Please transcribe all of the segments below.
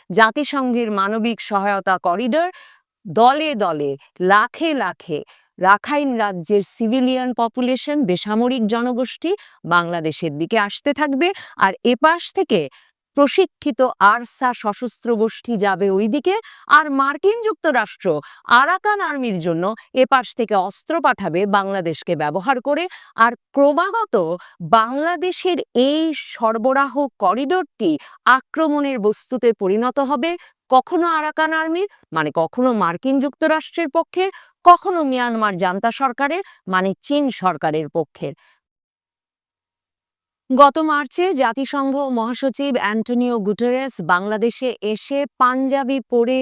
জাতিসংঘের মানবিক সহায়তা করিডর দলে দলে লাখে লাখে রাখাইন রাজ্যের সিভিলিয়ান পপুলেশন, বেসামরিক জনগোষ্ঠী বাংলাদেশের দিকে আসতে থাকবে। আর এপাশ থেকে প্রশিক্ষিত আরসা সশস্ত্র গোষ্ঠী যাবে ওইদিকে। আর মার্কিন যুক্তরাষ্ট্র আরাকান আর্মির জন্য এপাশ থেকে অস্ত্র পাঠাবে বাংলাদেশকে ব্যবহার করে। আর ক্রমাগত বাংলাদেশের এই সরবরাহ করিডোরটি আক্রমণের বস্তুতে পরিণত হবে, কখনো আরাকান আর্মির মানে কখনো মার্কিন যুক্তরাষ্ট্রের পক্ষের, কখনো মিয়ানমার জান্তা সরকারের মানে চীন সরকারের পক্ষের। গত মার্চে জাতিসংঘ মহাসচিব অ্যান্টনিও গুটেরেস বাংলাদেশে এসে পাঞ্জাবি পরে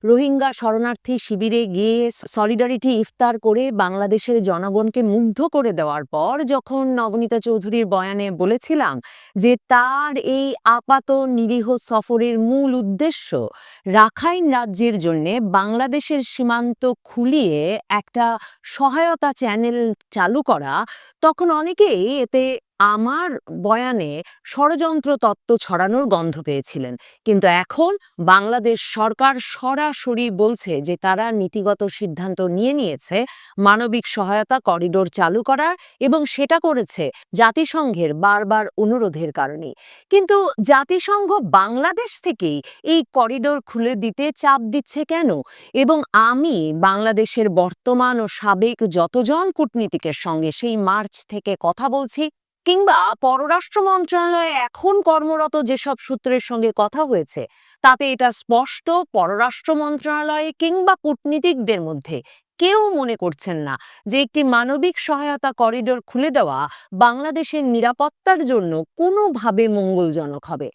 রোহিঙ্গা শরণার্থী শিবিরে গিয়ে সলিডারিটি ইফতার করে বাংলাদেশের জনগণকে মুগ্ধ করে দেওয়ার পর যখন নবনীতা চৌধুরীর বয়ানে বলেছিলাম যে তার এই আপাত নিরীহ সফরের মূল উদ্দেশ্য রাখাইন রাজ্যের জন্য বাংলাদেশের সীমান্ত খুলিয়ে একটা সহায়তা চ্যানেল চালু করা, তখন অনেকেই এতে আমার বয়ানে ষড়যন্ত্র তত্ত্ব ছড়ানোর গন্ধ পেয়েছিলেন। কিন্তু এখন বাংলাদেশ সরকার সরাসরি বলছে যে তারা নীতিগত সিদ্ধান্ত নিয়েছে মানবিক সহায়তা করিডোর চালু করার, এবং সেটা করেছে জাতিসংঘের বারবার অনুরোধের কারণেই। কিন্তু জাতিসংঘ বাংলাদেশ থেকেই এই করিডোর খুলে দিতে চাপ দিচ্ছে কেন? এবং আমি বাংলাদেশের বর্তমান ও সাবেক যতজন কূটনীতিকের সঙ্গে সেই মার্চ থেকে কথা বলছি, কিংবা পররাষ্ট্র মন্ত্রণালয়ে এখন কর্মরত যেসব সূত্রের সঙ্গে কথা হয়েছে, তাতে এটা স্পষ্ট পররাষ্ট্র মন্ত্রণালয়ে কিংবা কূটনীতিকদের মধ্যে কেউ মনে করছেন না যে একটি মানবিক সহায়তা করিডোর খুলে দেওয়া বাংলাদেশের নিরাপত্তার জন্য কোনোভাবে মঙ্গলজনক হবে।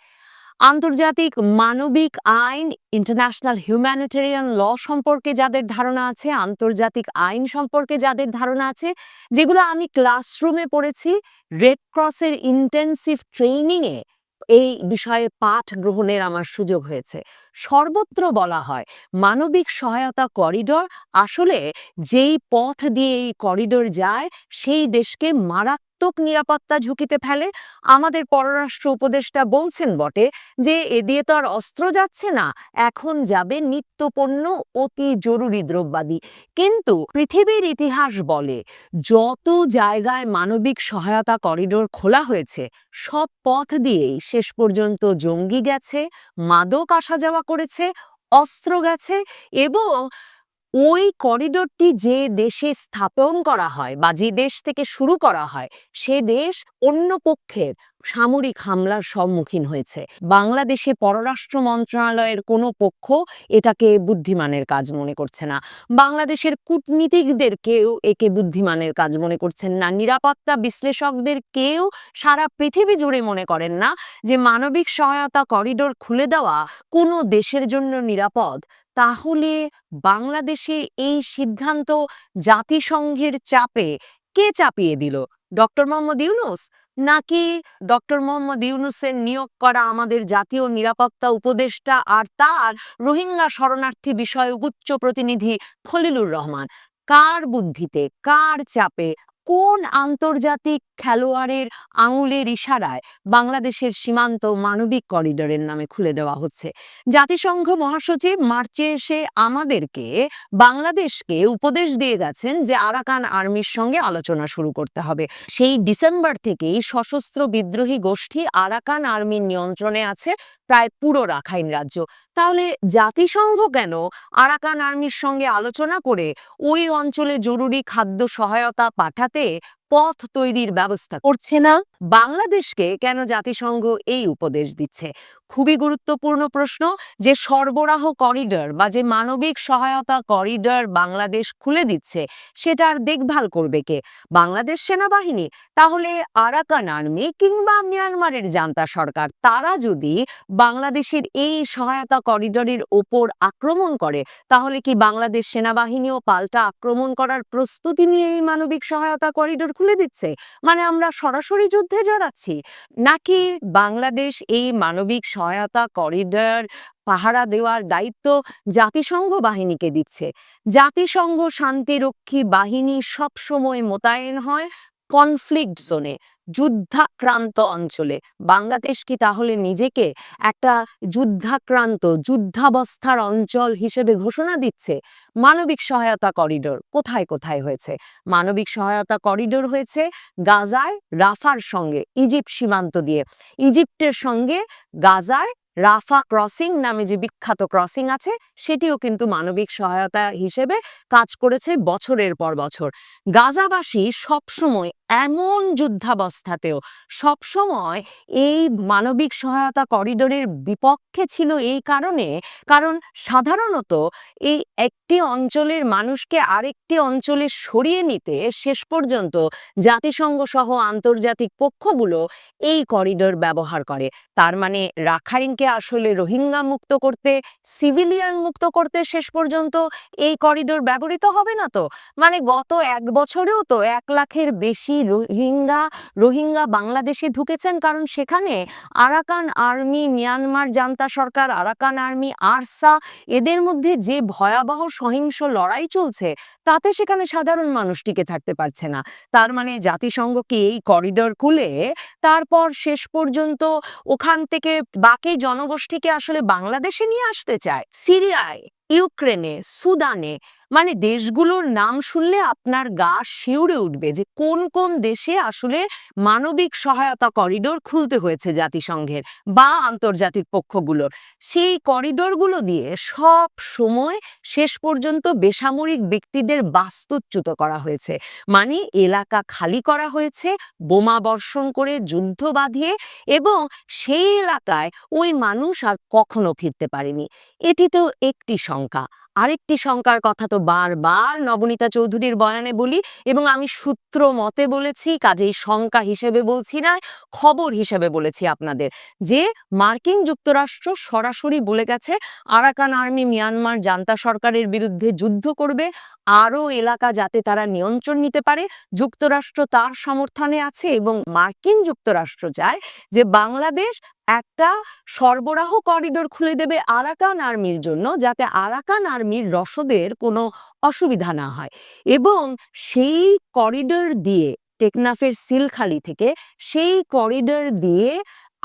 আন্তর্জাতিক মানবিক আইন, ইন্টারন্যাশনাল হিউম্যানিটেরিয়ান ল সম্পর্কে যাদের ধারণা আছে, আন্তর্জাতিক আইন সম্পর্কে যাদের ধারণা আছে, যেগুলো আমি ক্লাসরুমে পড়েছি, রেড ক্রসের ইন্টেন্সিভ ট্রেনিংয়ে এই বিষয়ে পাঠ গ্রহণের আমার সুযোগ হয়েছে, সর্বত্র বলা হয় মানবিক সহায়তা করিডোর আসলে যেই পথ দিয়ে এই করিডোর যায় সেই দেশকে মারাত্মক নিরাপত্তা ঝুঁকিতে ফেলে। আমাদের পররাষ্ট্র উপদেষ্টা বলছেন বটে যে এ দিয়ে তো আর অস্ত্র যাচ্ছে না, এখন যাবে নিত্যপণ্য, অতি জরুরি দ্রব্যাদি। কিন্তু পৃথিবীর ইতিহাস বলে যত জায়গায় মানবিক সহায়তা করিডোর খোলা হয়েছে সব পথ দিয়েই শেষ পর্যন্ত জঙ্গি গেছে, মাদক আসা যাওয়া করেছে, অস্ত্র গেছে। এবং ওই করিডোরটি যে দেশে স্থাপন করা হয় বা যে দেশ থেকে শুরু করা হয় সে দেশ অন্য পক্ষের সামরিক হামলার সম্মুখীন হয়েছে। বাংলাদেশে পররাষ্ট্র মন্ত্রণালয়ের কোনো পক্ষ এটাকে বুদ্ধিমানের কাজ মনে করছে না, বাংলাদেশের কূটনীতিকদের কেউ একে বুদ্ধিমানের কাজ মনে করছেন না, নিরাপত্তা বিশ্লেষকদের কেউ সারা পৃথিবী জুড়ে মনে করেন না যে মানবিক সহায়তা করিডোর খুলে দেওয়া কোনো দেশের জন্য নিরাপদ। তাহলে বাংলাদেশে এই সিদ্ধান্ত জাতিসংঘের চাপে কে চাপিয়ে দিল? ডক্টর মোহাম্মদ ইউনূস, নাকি ডক্টর মোহাম্মদ ইউনূসের নিয়োগ করা আমাদের জাতীয় নিরাপত্তা উপদেষ্টা আর তার রোহিঙ্গা শরণার্থী বিষয়ক উচ্চ প্রতিনিধি খলিলুর রহমান? কার বুদ্ধিতে, কার চাপে, কোন আন্তর্জাতিক খেলোয়াড়ের আঙুলের ইশারায় বাংলাদেশের সীমান্ত মানবিক করিডোরের নামে খুলে দেওয়া হচ্ছে? জাতিসংঘ মহাসচিব মার্চে এসে আমাদেরকে, বাংলাদেশকে উপদেশ দিয়ে গেছেন যে আরাকান আর্মির সঙ্গে আলোচনা শুরু করতে হবে। সেই ডিসেম্বর থেকেই সশস্ত্র বিদ্রোহী গোষ্ঠী আরাকান আর্মির নিয়ন্ত্রণে আছে প্রায় পুরো রাখাইন রাজ্য। তাহলে জাতিসংঘ কেন আরাকান আর্মির সঙ্গে আলোচনা করে ওই অঞ্চলে জরুরি খাদ্য সহায়তা পাঠাতে পথ তৈরির ব্যবস্থা করছে না? বাংলাদেশকে কেন জাতিসংঘ এই উপদেশ দিচ্ছে? খুবই গুরুত্বপূর্ণ প্রশ্ন। যে সরবরাহ করিডোর বা যে মানবিক সহায়তা করিডোর বাংলাদেশ খুলে দিচ্ছে সেটার দেখভাল করবে কে? বাংলাদেশ সেনাবাহিনী? তাহলে আরাকান আর্মি কিংবা মিয়ানমারের জান্তা সরকার তারা যদি বাংলাদেশের এই সহায়তা করিডোরের ওপর আক্রমণ করে, তাহলে কি বাংলাদেশ সেনাবাহিনীও পাল্টা আক্রমণ করার প্রস্তুতি নিয়ে এই মানবিক সহায়তা করিডোর খুলে দিচ্ছে? মানে আমরা সরাসরি যুদ্ধে জড়াচ্ছি? নাকি বাংলাদেশ এই মানবিক সহায়তা করিডোর পাহারা দেওয়ার দায়িত্ব জাতিসংঘ বাহিনীকে দিচ্ছে? জাতিসংঘ শান্তিরক্ষী বাহিনী সবসময় মোতায়েন হয় কনফ্লিক্ট জোনে, যুদ্ধাক্রান্ত অঞ্চলে বাংলাদেশ কি তাহলে নিজেকে একটা যুদ্ধাক্রান্ত, যুদ্ধাবস্থার অঞ্চল হিসেবে ঘোষণা দিচ্ছে? মানবিক সহায়তা করিডোর কোথায় কোথায় হয়েছে? মানবিক সহায়তা করিডোর হয়েছে গাজায় রাফার সঙ্গে, ইজিপ্ট সীমান্ত দিয়ে। ইজিপ্টের সঙ্গে গাজায় রাফা ক্রসিং নামে যে বিখ্যাত ক্রসিং আছে, সেটিও কিন্তু মানবিক সহায়তা হিসেবে কাজ করেছে বছরের পর বছর। গাজাবাসী সবসময় এমন যুদ্ধাবস্থাতেও সবসময় এই মানবিক সহায়তা করিডোরের বিপক্ষে ছিল, এই কারণে কারণ সাধারণত এই একটি অঞ্চলের মানুষকে আরেকটি অঞ্চলে সরিয়ে নিতে শেষ পর্যন্ত জাতিসংঘ সহ আন্তর্জাতিক পক্ষগুলো এই করিডোর ব্যবহার করে। তার মানে রাখাইনকে আসলে রোহিঙ্গা মুক্ত করতে, সিভিলিয়ান মুক্ত করতে শেষ পর্যন্ত এই করিডোর ব্যবহৃত হবে না তো? মানে গত 1 বছরেও তো 1 লাখের বেশি রোহিঙ্গা বাংলাদেশে ঢুকেছেন, কারণ সেখানে আরাকান আর্মি, মিয়ানমার জান্তা সরকার, আরাকান আর্মি, আরসা, এদের মধ্যে যে ভয়াবহ সহিংস লড়াই চলছে, তাতে সেখানে সাধারণ মানুষ টিকে থাকতে পারছে না। তার মানে জাতিসংঘ কি এই করিডোর খুলে তারপর শেষ পর্যন্ত ওখান থেকে বাকি জনগোষ্ঠীকে আসলে বাংলাদেশে নিয়ে আসতে চায়? সিরিয়ায়, ইউক্রেনে, সুদানে, মানে দেশগুলোর নাম শুনলে আপনার গা শিউরে উঠবে যে কোন কোন দেশে আসলে মানবিক সহায়তা করিডোর খুলতে হয়েছে জাতিসংঘের বা আন্তর্জাতিক পক্ষগুলোর। সেই করিডোরগুলো দিয়ে সব সময় শেষ পর্যন্ত বেসামরিক ব্যক্তিদের বাস্তুচ্যুত করা হয়েছে, মানে এলাকা খালি করা হয়েছে বোমা বর্ষণ করে, যুদ্ধ বাঁধিয়ে, এবং সেই এলাকায় ওই মানুষ আর কখনো ফিরতে পারেনি। এটি তো একটি শঙ্কা। আরেকটি শঙ্কার কথা তো বারবার নবনীতা চৌধুরীর বয়ানে বলি, এবং আমি সূত্র মতে বলেছি, কাজেই শঙ্কা হিসেবে বলছি না, খবর হিসেবে বলেছি আপনাদের, যে মার্কিন যুক্তরাষ্ট্র সরাসরি বলে গেছে আরাকান আর্মি মিয়ানমার জান্তা সরকারের বিরুদ্ধে যুদ্ধ করবে, আরও এলাকা যাতে তারা নিয়ন্ত্রণ নিতে পারে। যুক্তরাষ্ট্র তার সমর্থনে আছে, এবং মার্কিন যুক্তরাষ্ট্র চায় যে বাংলাদেশ একটা সরবরাহ করিডোর খুলে দেবে আরাকান আর্মির জন্য, যাতে আরাকান আর্মির রসদের কোনো অসুবিধা না হয়। এবং সেই করিডোর দিয়ে, টেকনাফের সিলখালি থেকে সেই করিডোর দিয়ে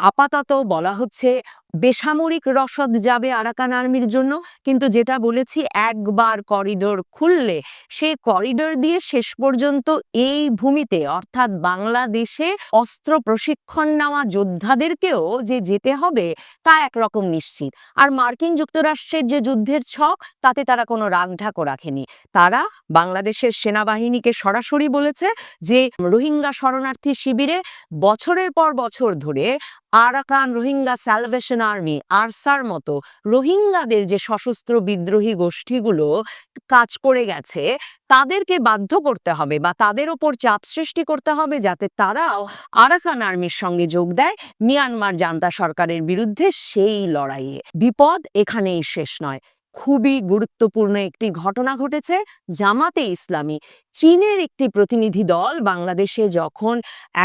আপাতত বলা হচ্ছে বেসামরিক রসদ যাবে আরাকান আর্মির জন্য, কিন্তু যেটা বলেছি একবার করিডোর খুললে সেই করিডোর দিয়ে শেষ পর্যন্ত এই ভূমিতে, অর্থাৎ বাংলাদেশে অস্ত্র প্রশিক্ষণ নেওয়া যোদ্ধাদেরকেও যে যেতে হবে তা একরকম নিশ্চিত। আর মার্কিন যুক্তরাষ্ট্রের যে যুদ্ধের ছক, তাতে তারা কোনো রাগঢাকও রাখেনি। তারা বাংলাদেশের সেনাবাহিনীকে সরাসরি বলেছে যে রোহিঙ্গা শরণার্থী শিবিরে বছরের পর বছর ধরে Arakan Rohingya salvation army, Archer মতো রোহিঙ্গাদের যে সশস্ত্র বিদ্রোহী গোষ্ঠীগুলো কাজ করে গেছে, তাদেরকে বাধ্য করতে হবে বা তাদের ওপর চাপ সৃষ্টি করতে হবে যাতে তারাও আরাকান আর্মির সঙ্গে যোগ দেয় মিয়ানমার জান্তা সরকারের বিরুদ্ধে সেই লড়াইয়ে। বিপদ এখানেই শেষ নয়। খুবই গুরুত্বপূর্ণ একটি ঘটনা ঘটেছে। জামাতে ইসলামী, চীনের একটি প্রতিনিধি দল বাংলাদেশে যখন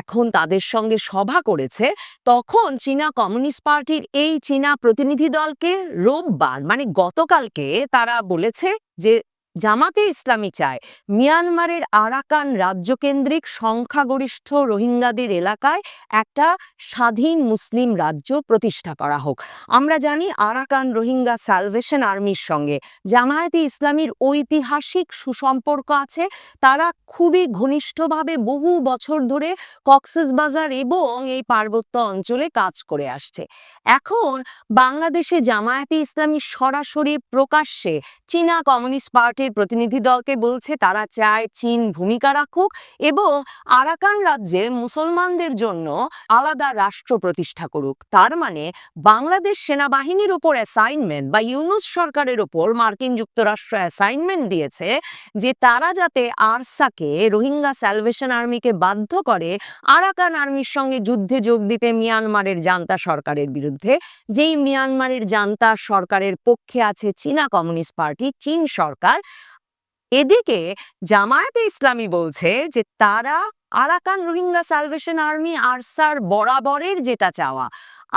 এখন তাদের সঙ্গে সভা করেছে, তখন চীনা কমিউনিস্ট পার্টির এই চীনা প্রতিনিধি দলকে রোববার, মানে গতকালকে, তারা বলেছে যে জামাতে ইসলামী চায় মিয়ানমারের আরাকান রাজ্যকেন্দ্রিক সংখ্যাগরিষ্ঠ রোহিঙ্গাদের এলাকায় একটা স্বাধীন মুসলিম রাজ্য প্রতিষ্ঠা করা হোক। আমরা জানি আরাকান রোহিঙ্গা স্যালভেশন আর্মির সঙ্গে জামায়াতে ইসলামীর ঐতিহাসিক সুসম্পর্ক আছে। তারা খুবই ঘনিষ্ঠভাবে বহু বছর ধরে কক্সবাজার এবং এই পার্বত্য অঞ্চলে কাজ করে আসছে। এখন বাংলাদেশে জামায়াতে ইসলামী সরাসরি প্রকাশ্যে চীনা কমিউনিস্ট পার্টির প্রতিনিধি দলকে বলছে তারা চায় চীন ভূমিকা রাখুক এবং আরাকান রাজ্যে মুসলমানদের জন্য আলাদা রাষ্ট্র প্রতিষ্ঠা করুক। তার মানে বাংলাদেশ সেনাবাহিনীর উপর অ্যাসাইনমেন্ট, বা ইউনূস সরকারের উপর মার্কিন যুক্তরাষ্ট্র অ্যাসাইনমেন্ট দিয়েছে যে তারা যাতে আরসাকে, রোহিঙ্গা স্যালভেশন আর্মিকে বাধ্য করে আরাকান আর্মির সঙ্গে যুদ্ধে যোগ দিতে মিয়ানমারের জান্তা সরকারের বিরুদ্ধে, যেই মিয়ানমারের জান্তা সরকারের পক্ষে আছে চীনা কমিউনিস্ট পার্টি, চীন সরকার। এদিকে জামায়াতে ইসলামী বলছে যে তারা Arakan Rohingya salvation army, Archer বরাবরের যেটা চাওয়া,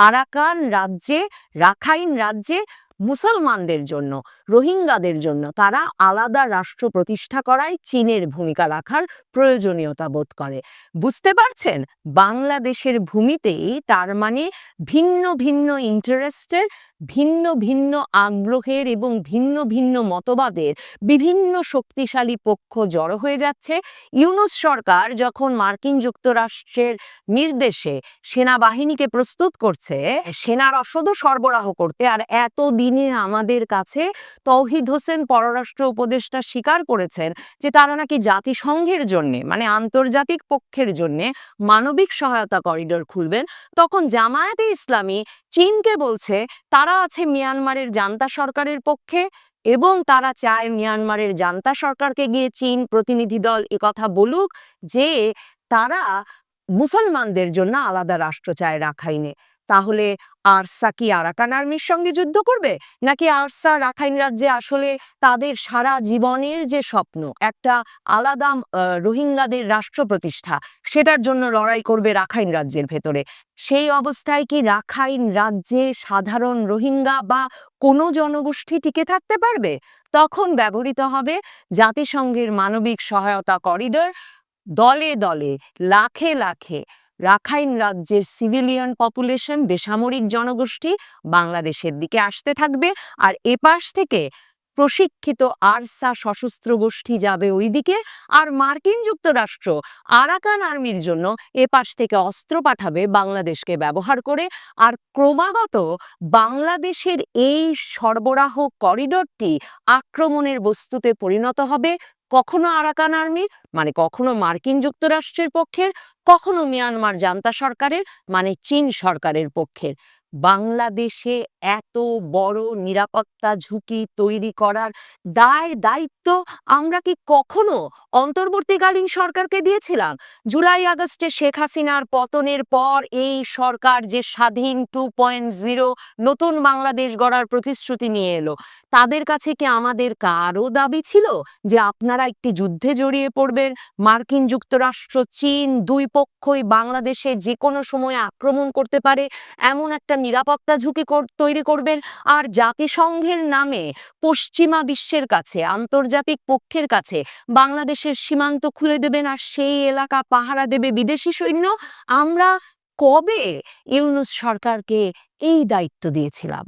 আরাকান রাজ্যে, রাখাইন রাজ্যে মুসলমানদের জন্য, রোহিঙ্গাদের জন্য তারা আলাদা রাষ্ট্র প্রতিষ্ঠা করায় চীনের ভূমিকা রাখার প্রয়োজনীয়তা বোধ করে। বুঝতে পারছেন? বাংলাদেশের ভূমিতেই তার মানে ভিন্ন ভিন্ন ইন্টারেস্টের, ভিন্ন ভিন্ন আগ্রহের এবং ভিন্ন ভিন্ন মতবাদের বিভিন্ন শক্তিশালী পক্ষ জড়ো হয়ে যাচ্ছে। ইউনূস সরকার যখন মার্কিন যুক্তরাষ্ট্রের নির্দেশে সেনাবাহিনীকে প্রস্তুত করছে সেনা রসদও সরবরাহ করতে, আর এতদিনে আমাদের কাছে তৌহিদ হোসেন পররাষ্ট্র উপদেষ্টা স্বীকার করেছেন যে তারা নাকি জাতিসংঘের জন্যে মানে আন্তর্জাতিক পক্ষের জন্যে মানবিক সহায়তা করিডোর খুলবেন, তখন জামায়াতে ইসলামী চীনকে বলছে তারা আছে মিয়ানমারের জান্তা সরকারের পক্ষে এবং তারা চায় মিয়ানমারের জান্তা সরকারকে গিয়ে চীন প্রতিনিধি দল কথা বলুক যে তারা মুসলমানদের জন্য আলাদা রাষ্ট্র চায় রাখাইনে। তাহলে আরসা কি আরাকান আর্মির সঙ্গে যুদ্ধ করবে, নাকি আরসা রাখাইন রাজ্যে আসলে তাদের সারা জীবনের যে স্বপ্ন একটা আলাদা রোহিঙ্গাদের রাষ্ট্র প্রতিষ্ঠা সেটার জন্য লড়াই করবে রাখাইন রাজ্যের ভেতরে? সেই অবস্থায় কি রাখাইন রাজ্যে সাধারণ রোহিঙ্গা বা কোনো জনগোষ্ঠী টিকে থাকতে পারবে? তখন ব্যবহৃত হবে জাতিসংঘের মানবিক সহায়তা করিডোর। দলে দলে লাখে লাখে রাখাইন রাজ্যের সিভিলিয়ান পপুলেশন, বেসামরিক জনগোষ্ঠী বাংলাদেশের দিকে আসতে থাকবে, আর এপাশ থেকে প্রশিক্ষিত আরসা সশস্ত্র গোষ্ঠী যাবে ওইদিকে, আর মার্কিন যুক্তরাষ্ট্র আরাকান আর্মির জন্য এপাশ থেকে অস্ত্র পাঠাবে বাংলাদেশকে ব্যবহার করে। আর ক্রমাগত বাংলাদেশের এই সরবরাহ করিডোরটি আক্রমণের বস্তুতে পরিণত হবে, কখনো আরাকান আর্মির মানে কখনো মার্কিন যুক্তরাষ্ট্রের পক্ষের, কখনো মিয়ানমার জান্তা সরকারের মানে চীন সরকারের পক্ষের। বাংলাদেশে এত বড় নিরাপত্তা ঝুঁকি তৈরি করার দায় দায়িত্ব আমরা কি কখনো অন্তর্বর্তীকালীন সরকারকে দিয়েছিলাম? জুলাই আগস্টে শেখ হাসিনার পতনের পর এই সরকার যে স্বাধীন 2.0 নতুন বাংলাদেশ গড়ার প্রতিশ্রুতি নিয়ে এলো, তাদের কাছে কি আমাদের কারও দাবি ছিল যে আপনারা একটি যুদ্ধে জড়িয়ে পড়বেন, মার্কিন যুক্তরাষ্ট্র চীন দুই পক্ষই বাংলাদেশে যে কোনো সময় আক্রমণ করতে পারে এমন একটা নিরাপত্তা ঝুঁকি তৈরি করবেন, আর জাতিসংঘের নামে পশ্চিমা বিশ্বের কাছে আন্তর্জাতিক পক্ষের কাছে বাংলাদেশের সীমান্ত খুলে দেবেন আর সেই এলাকা পাহারা দেবে বিদেশি সৈন্য? আমরা কবে ইউনূস সরকারকে এই দায়িত্ব দিয়েছিলাম?